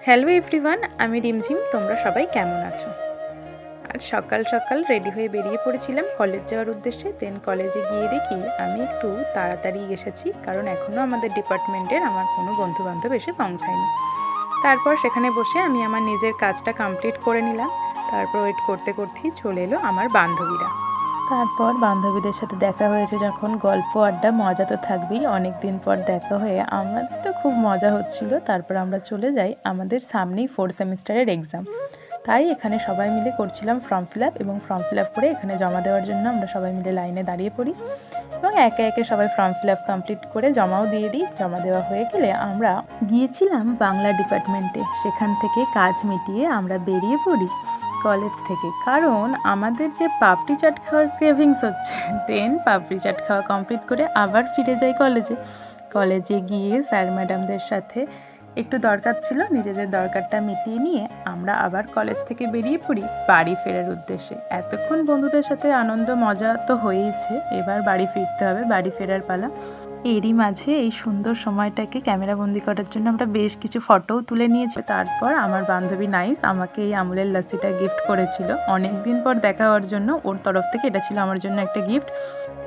Hello everyone, আমি রিমঝিম। তোমরা সবাই কেমন আছো? আজ সকাল সকাল রেডি হয়ে বেরিয়ে পড়েছিলাম কলেজ যাওয়ার উদ্দেশ্যে। দেন কলেজে গিয়ে দেখি আমি একটু তাড়াতাড়ি এসেছি, কারণ এখনও আমাদের ডিপার্টমেন্টের আমার কোনো বন্ধুবান্ধব এসে পৌঁছায়নি। তারপর সেখানে বসে আমি আমার নিজের কাজটা কমপ্লিট করে নিলাম। তারপর ওয়েট করতে করতেই চলে এলো আমার বান্ধবীরা। তারপর বান্ধবীদের সাথে দেখা হয়েছে যখন, গল্প আড্ডা মজা তো থাকবেই। অনেক দিন পর দেখা হয়ে আমাদের তো খুব মজা হচ্ছিল। তারপর আমরা চলে যাই, আমাদের সামনেই 4th সেমিস্টারের এক্সাম। তাই এখানে সবাই মিলে করছিলাম ফর্ম ফিল আপ, এবং ফর্ম ফিল আপ করে এখানে জমা দেওয়ার জন্য আমরা সবাই মিলে লাইনে দাঁড়িয়ে পড়ি এবং একে একে সবাই ফর্ম ফিল আপ কমপ্লিট করে জমাও দিয়ে দিই। জমা দেওয়া হয়ে গেলে আমরা গিয়েছিলাম বাংলা ডিপার্টমেন্টে। সেখান থেকে কাজ মিটিয়ে আমরা বেরিয়ে পড়ি কলেজ থেকে, কারণ আমাদের যে পাপড়ি চাট খাওয়ার ক্রেভিংস হচ্ছে। দেন পাপড়ি চাট খাওয়া কমপ্লিট করে আবার ফিরে যাই কলেজে গিয়ে স্যার ম্যাডামদের সাথে একটু দরকার ছিল, নিজেদের দরকারটা মিটিয়ে নিয়ে আমরা আবার কলেজ থেকে বেরিয়ে পড়ি বাড়ি ফেরার উদ্দেশ্যে। এতক্ষণ বন্ধুদের সাথে আনন্দ মজা তো হয়েইছে, এবার বাড়ি ফিরতে হবে, বাড়ি ফেরার পালা। এরই মাঝে এই সুন্দর সময়টাকে ক্যামেরাবন্দি করার জন্য আমরা বেশ কিছু ফটোও তুলে নিয়েছি। তারপর আমার বান্ধবী নাইস আমাকে এই আমুলের লাসিটা গিফট করেছিল অনেক দিন পর দেখা হওয়ার জন্য। ওর তরফ থেকে এটা ছিল আমার জন্য একটা গিফট।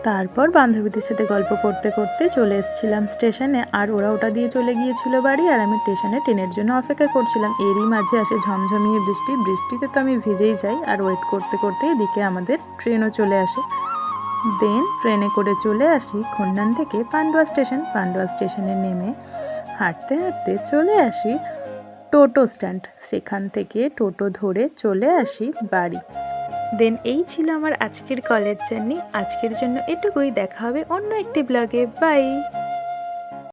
তারপর বান্ধবীদের সাথে গল্প করতে করতে চলে এসেছিলাম স্টেশনে, আর ওরা ওটা দিয়ে চলে গিয়েছিল বাড়ি, আর আমি স্টেশনে ট্রেনের জন্য অপেক্ষা করছিলাম। এরই মাঝে আসে ঝমঝমিয়ে বৃষ্টিতে তো আমি ভিজেই যাই, আর ওয়েট করতে করতে এদিকে আমাদের ট্রেনও চলে আসে। দেন ট্রেনে করে চলে আসি খন্ডান থেকে পান্ডুয়া স্টেশনে নেমে হাঁটতে হাঁটতে চলে আসি টোটো স্ট্যান্ড। সেখান থেকে টোটো ধরে চলে আসি বাড়ি। দেন এই ছিল আমার আজকের কলেজ জার্নি। আজকের জন্য এটুকুই, দেখা হবে অন্য একটি ব্লগে। বাই।